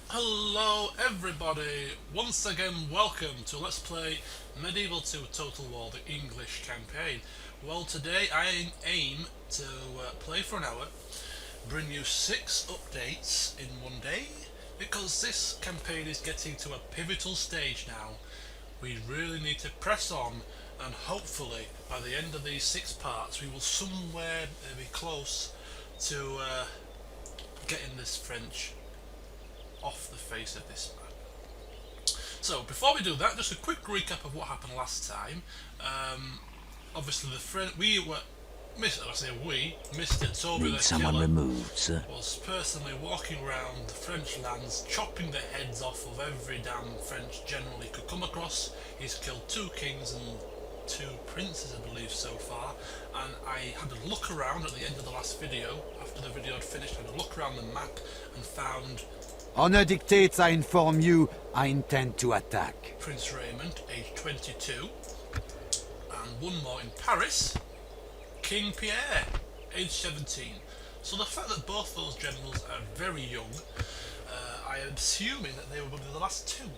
Hello everybody, once again welcome to Let's Play Medieval 2 Total War, the English campaign. Well, today I aim to play for an hour, bring you 6 updates in one day, because this campaign is getting to a pivotal stage now. We really need to press on, and hopefully by the end of these 6 parts we will somewhere be close to getting this French off the face of this map. So before we do that, just a quick recap of what happened last time. Obviously Mr. Toby Need the someone Killer removed, sir. was personally walking around the French lands, chopping the heads off of every damn French general he could come across. He's killed 2 kings and 2 princes, I believe, so far. And I had a look around at the end of the last video. After the video had finished, I had a look around the map and found Honor dictates I inform you, I intend to attack. Prince Raymond, age 22, and one more in Paris, King Pierre, age 17. So the fact that both those generals are very young, I am assuming that they were one of the last 2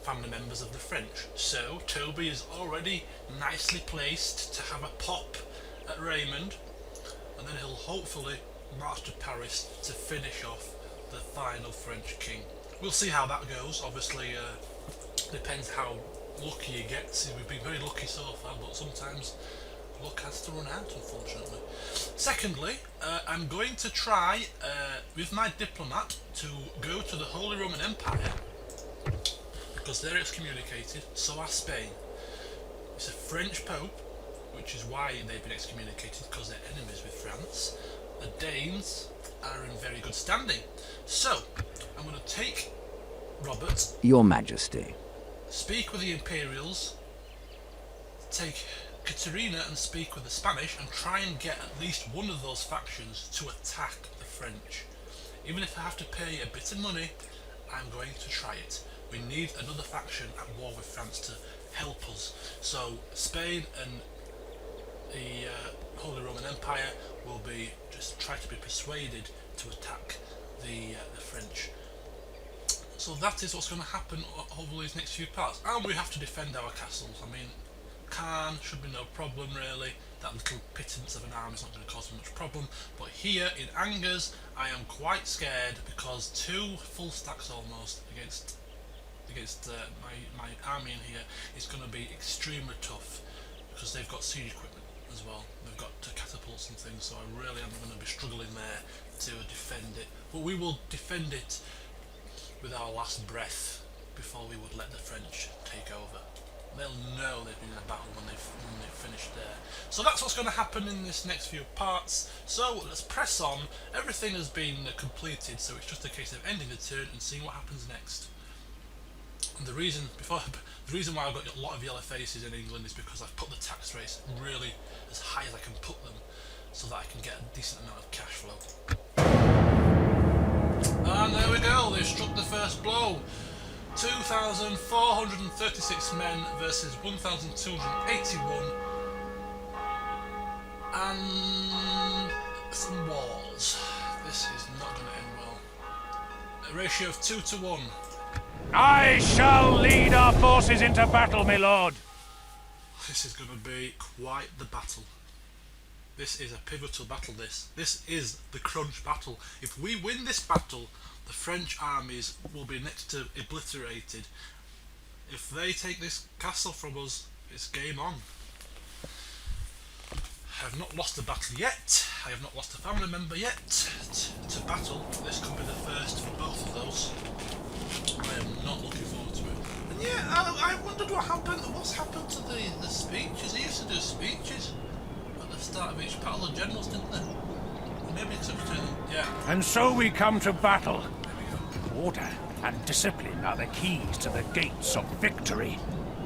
family members of the French. So Toby is already nicely placed to have a pop at Raymond, and then he'll hopefully march to Paris to finish off the final French king. We'll see how that goes. Obviously, depends how lucky he gets. We've been very lucky so far, but sometimes luck has to run out, unfortunately. Secondly, I'm going to try, with my diplomat, to go to the Holy Roman Empire, because they're excommunicated, so are Spain. It's a French Pope, which is why they've been excommunicated, because they're enemies with France. The Danes are in very good standing. So, I'm going to take Robert, Your Majesty. speak with the Imperials, take Katerina and speak with the Spanish, and try and get at least one of those factions to attack the French. Even if I have to pay a bit of money, I'm going to try it. We need another faction at war with France to help us. So, Spain and the Holy Roman Empire will be just try to be persuaded to attack the French. So that is what's going to happen over these next few parts. And we have to defend our castles. I mean, Caen should be no problem really. That little pittance of an army is not going to cause much problem. But here in Angers, I am quite scared because 2 full stacks almost against my army in here is going to be extremely tough, because they've got siege equipment as well. They've got catapults and things, so I really am going to be struggling there to defend it. But we will defend it with our last breath before we would let the French take over. They'll know they've been in a battle when they've finished there. So that's what's going to happen in this next few parts. So let's press on. Everything has been completed, so it's just a case of ending the turn and seeing what happens next. And the reason why I've got a lot of yellow faces in England is because I've put the tax rates really as high as I can put them, so that I can get a decent amount of cash flow. And there we go, they've struck the first blow. 2,436 men versus 1,281. And some wars. This is not going to end well. A ratio of 2 to 1. I shall lead our forces into battle, my lord. This is going to be quite the battle. This is a pivotal battle, this is the crunch battle. If we win this battle, the French armies will be next to obliterated. If they take this castle from us, it's game on. I have not lost a battle yet. I have not lost a family member yet to battle. This could be the first for both of those. I am not looking forward to it. And yeah, I wondered what's happened to the speeches. They used to do speeches at the start of each battle. The generals, didn't they? Maybe it's up to them. Yeah. And so we come to battle. Order and discipline are the keys to the gates of victory.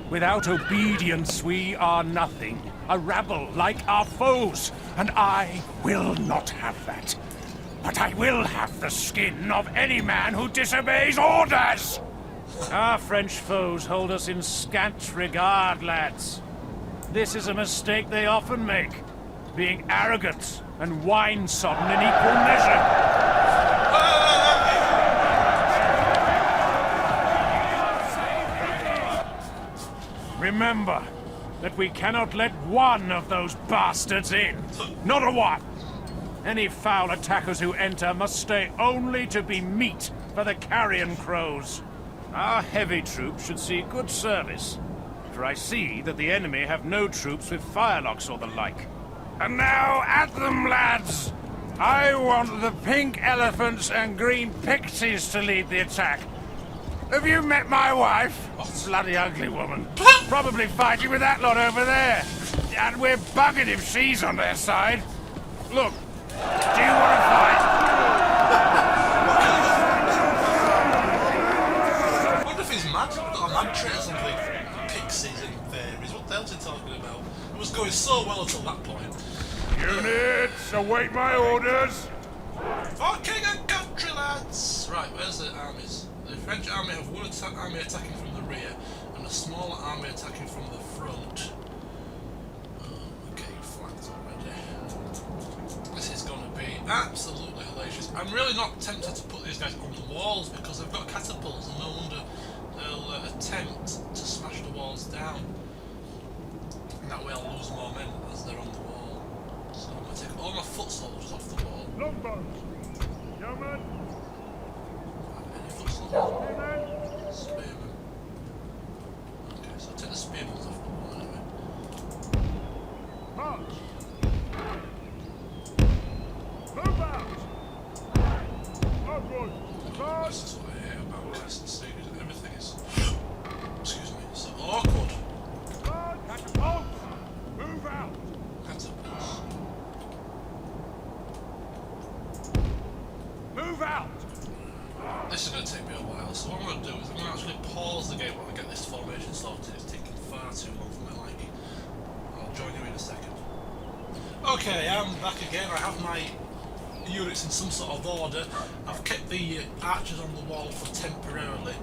Without obedience we are nothing, a rabble like our foes, and I will not have that. But I will have the skin of any man who disobeys orders! Our French foes hold us in scant regard, lads. This is a mistake they often make, being arrogant and wine-sodden in equal measure. Remember that we cannot let one of those bastards in. Not a one! Any foul attackers who enter must stay only to be meat for the carrion crows. Our heavy troops should see good service, for I see that the enemy have no troops with firelocks or the like. And now at them, lads! I want the pink elephants and green pixies to lead the attack. Have you met my wife? Bloody ugly woman. Probably fighting with that lot over there. And we're buggered if she's on their side. Look, do you want to fight? I wonder if he's mad. Got a mad trait or something. Pixies and fairies. What the hell's he talking about? It was going so well until that point. Units, await my orders. For king and country, lads! Right, where's the armies? The French army have one army attacking from the rear and a smaller army attacking from the front. Okay, flanked already. This is going to be absolutely hellacious. I'm really not tempted to put these guys on the walls because they've got catapults and no wonder they'll attempt to smash the walls down. And that way I'll lose more men as they're on the wall. So I'm going to take all my foot soldiers off the wall. Longbows, yeomen, Any foot soldiers? Spearmen. Okay, so I'll take the spearmen off the wall anyway. march. Move out. Onward. This is what I hate about casting sieges. Everything is, excuse me, so awkward. Catapults. Move out. Catapults. Move out. This is going to take me a while, so what I'm going to do is I'm going to actually pause the game while I get this formation sorted. It's taking far too long for my liking. I'll join you in a second. Okay, I'm back again. I have my units in some sort of order. I've kept the archers on the wall for temporarily,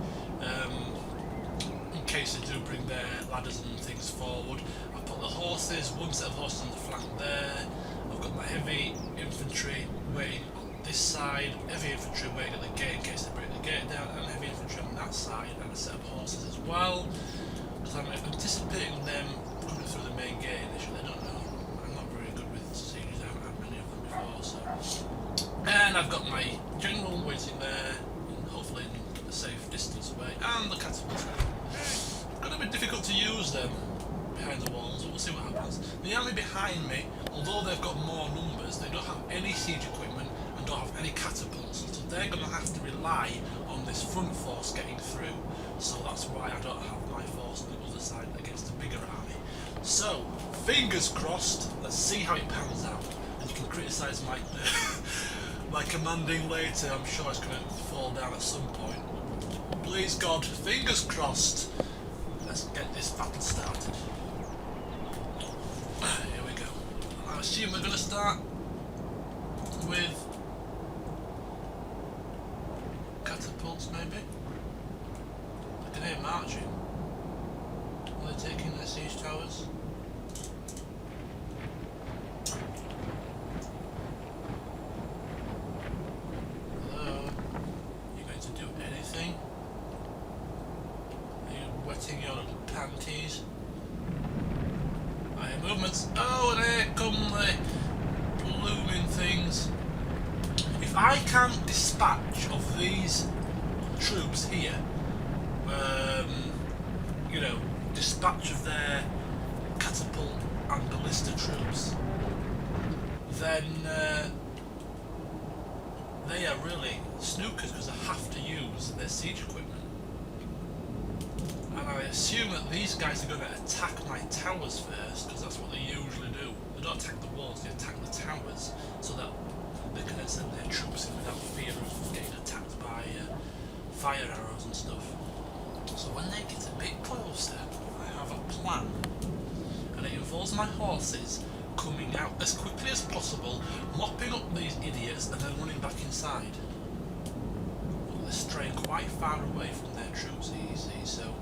in case they do bring their ladders and things forward. I've put the horses, one set of horses on the flank there. I've got my heavy infantry waiting on this side, heavy infantry waiting at the gate in case they break the gate down, and heavy infantry on that side, and a set of horses as well. Because I'm anticipating them coming through the main gate initially. I don't know. I'm not very good with sieges. I haven't had many of them before, so. And I've got my general waiting there, and hopefully in a safe distance away, and the catapults. It's going to be difficult to use them behind the walls, but we'll see what happens. The army behind me, although they've got more numbers, they don't have any siege equipment and don't have any catapults, so they're going to have to rely on this front force getting through. So that's why I don't have my force on the other side against a bigger army. So, fingers crossed, let's see how it pans out. And you can criticise my my commanding later, I'm sure it's going to fall down at some point. Please God, fingers crossed, let's get this battle started. Here we go. I assume we're going to start with catapults maybe? I can hear marching. Are they taking their siege towers? Hello? Are you going to do anything? Are you wetting your little panties? I hear movements. Oh, and here come the blooming things. If I can't dispatch of these troops here, you know, dispatch of their catapult and ballista troops, then they are really snookers because they have to use their siege equipment. And I assume that these guys are going to attack my towers first, because that's what they usually do. They don't attack the walls, they attack the towers, so that they can then send their troops in without fear of getting attacked by fire arrows and stuff. So when they get a bit closer, I have a plan. And it involves my horses coming out as quickly as possible, mopping up these idiots, and then running back inside. But they're straying quite far away from their troops, you see, so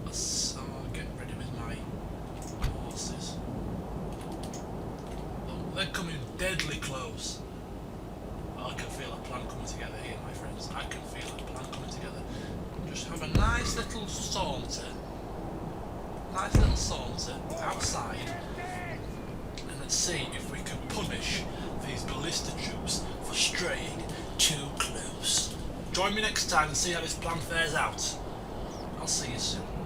let's get ready with my horses. Oh, they're coming deadly close. I can feel a plan coming together here, my friends. I can feel a plan coming together. Just have a nice little saunter nice little saunter outside and let's see if we can punish these ballista troops for straying too close. Join me next time and see how this plan fares out. I'll see you soon.